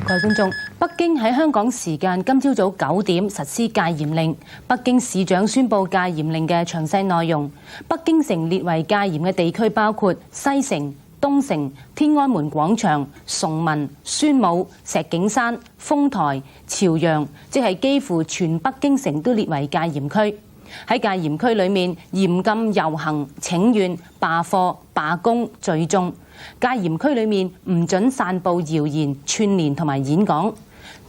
各位觀眾，北京喺香港時間今朝早9點實施戒嚴令。北京市長宣布戒嚴令嘅詳細內容。北京城列為戒嚴嘅地區包括西城、東城、天安門廣場、崇文、宣武、石景山、豐台、朝陽，即係幾乎全北京城都列為戒嚴區。喺戒嚴區裏面，嚴禁遊行、請願、罷課、罷工、聚眾。戒嚴區裏面唔准散佈謠言、串聯同埋演講，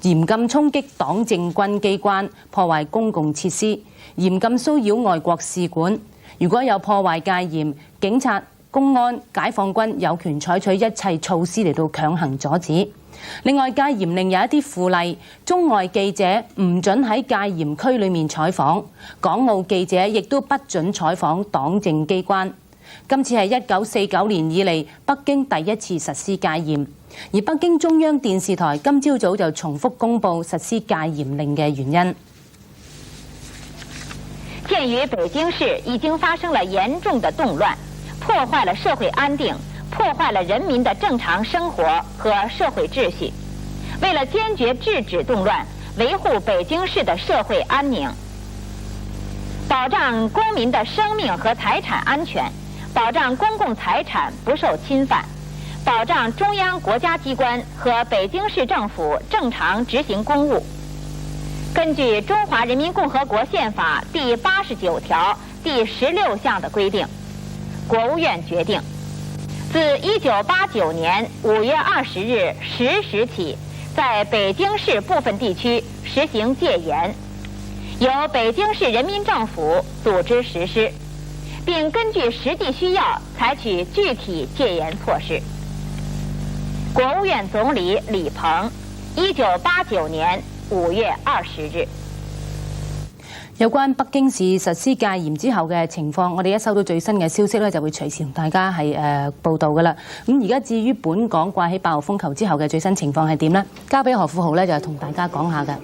嚴禁衝擊黨政軍機關、破壞公共設施，嚴禁騷擾外國使館。如果有破壞戒嚴，警察、公安、解放軍有權採取一切措施嚟到強行阻止。另外，戒嚴令有一啲附例，中外記者唔准喺戒嚴區裏面採訪，港澳記者亦都不准採訪黨政機關。今次係1949年以嚟北京第一次實施戒嚴，而北京中央電視台今朝早就重複公布實施戒嚴令嘅原因。鑑於北京市已經發生了嚴重的動亂，破壞了社會安定，破壞了人民的正常生活和社會秩序。為了堅決制止動亂，維護北京市的社會安寧，保障公民的生命和財產安全，保障公共財產不受侵犯，保障中央國家機關和北京市政府正常執行公務。根據《中華人民共和國憲法》第89條第16項的規定，國務院決定，自1989年5月20日10時起，在北京市部分地區實行戒嚴，由北京市人民政府組織實施，並根據實際需要採取具體戒嚴措施。國務院總理李鵬，1989年5月20日。有關北京市實施戒嚴之後嘅情況，我哋一收到最新嘅消息咧，就會隨時同大家係報導噶啦。咁而家至於本港掛起8號風球之後嘅最新情況係點呢？交俾何富豪咧，就同大家講下㗎。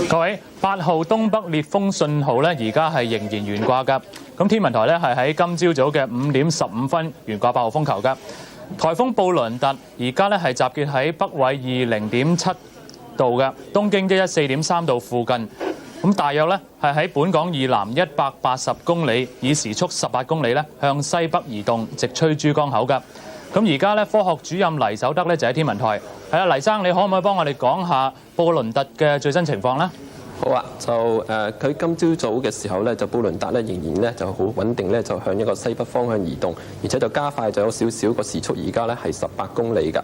各位，8號東北烈風信號咧，而家係仍然懸掛㗎。咁天文台咧係喺今朝早嘅5點15分懸掛8號風球㗎。颱風布倫特而家咧係集結喺北緯20.7度嘅，東經114.3度附近。咁大約咧係喺本港以南180公里，以時速18公里咧向西北移動，直吹珠江口㗎。咁而家咧，科學主任黎守德咧就喺天文台。係啦，黎生，你可唔可以幫我哋講下布倫特嘅最新情況呢？好啊，就佢今朝早嘅時候咧，就布倫達咧仍然咧就好穩定咧，就向一個西北方向移動，而且就加快咗有少少個時速，而家咧係18公里㗎。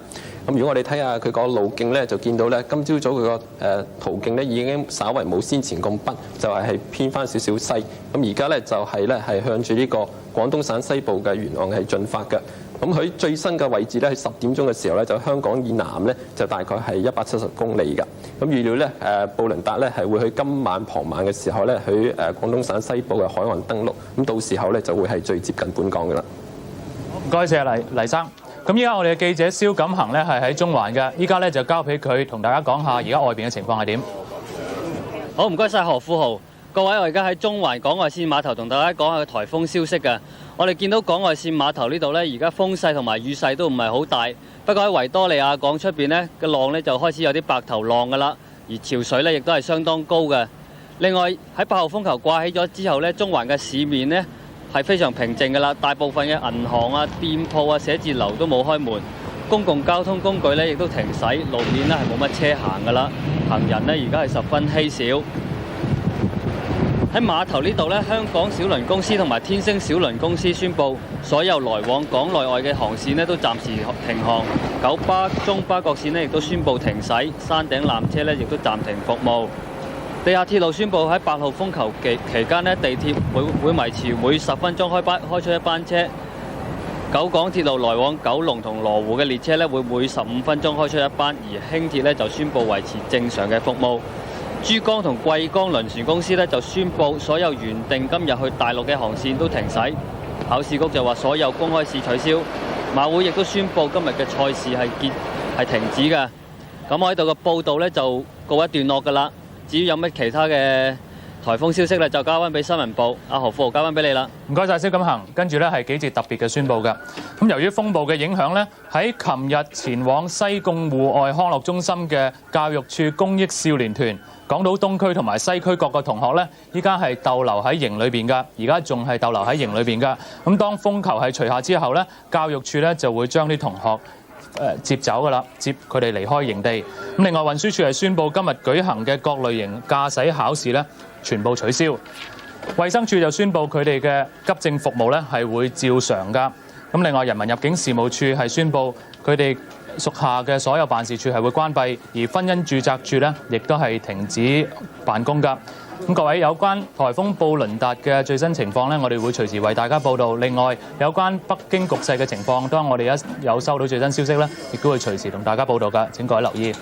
咁如果我哋睇下佢個路徑咧，就見到咧今朝早佢個途徑咧已經稍為冇先前咁北，就係偏翻少少西。咁而家咧就係咧係向住呢個廣東省西部嘅沿岸係進發嘅。咁佢最新嘅位置咧喺10點鐘嘅時候咧，就香港以南咧就大概係170公里㗎。咁預料咧布倫達咧係會喺今晚傍晚嘅時候咧喺廣東省西部嘅海岸登陸。咁到時候咧就會係最接近本港㗎啦。唔該謝黎生。咁依家我哋嘅記者蕭錦恒咧係喺中環嘅，依家咧就交俾佢同大家講下而家外邊嘅情況係點。好，唔該晒何富豪。各位，我而家喺中環港外線碼頭同大家講下個颱風消息嘅。我哋見到港外線碼頭呢度呢，而家風勢同埋雨勢都唔係好大，不過喺維多利亞港出邊呢，個浪呢就開始有啲白頭浪㗎啦，而潮水呢亦都係相當高嘅。另外喺8號風球掛起咗之後呢，中環嘅市面呢係非常平靜㗎啦，大部分嘅銀行啊、店鋪啊、寫字樓都冇開門，公共交通工具呢亦都停駛，路面呢係冇乜車行㗎啦，行人呢而家係十分稀少。喺碼頭呢度呢，香港小輪公司同埋天星小輪公司宣布，所有來往港內外嘅航線呢都暫時停航。九巴、中巴各線呢亦都宣布停駛，山頂纜車呢亦都暫停服務。地下鐵路宣布喺8號風球期間呢，地鐵會維持每10分鐘開出一班車。九港鐵路來往九龍同羅湖嘅列車呢會每15分鐘開出一班，而輕鐵呢就宣布維持正常嘅服務。珠江同貴江輪船公司呢就宣布所有原定今日去大陸嘅航線都停駛。考試局就話所有公開試取消。馬會亦都宣布今日嘅賽事係停止嘅。咁我喺度嘅報道呢就告一段落㗎啦。至於有乜其他嘅颱風消息咧就交翻俾新聞部，阿何富豪交翻俾你啦。唔該晒蕭錦恒，跟住咧係幾節特別嘅宣佈㗎。咁由於風暴嘅影響咧，喺琴日前往西貢戶外康樂中心嘅教育處公益少年團、港島東區同埋西區各個同學咧，依家係逗留喺營裏邊㗎，而家仲係逗留喺營裏邊㗎。咁當風球係除下之後咧，教育處咧就會將啲同學接走㗎啦，接佢哋離開營地。咁另外運輸署係宣布今日舉行嘅各類型駕駛考試咧，全部取消。衛生署就宣布佢哋嘅急症服務咧係會照常㗎。咁另外人民入境事務處係宣布佢哋屬下嘅所有辦事處係會關閉，而婚姻註冊處咧亦都係停止辦公㗎。咁各位有關颱風布倫達嘅最新情況咧，我哋會隨時為大家報道。另外有關北京局勢嘅情況，當我哋一有收到最新消息咧，亦都會隨時同大家報道㗎。請各位留意。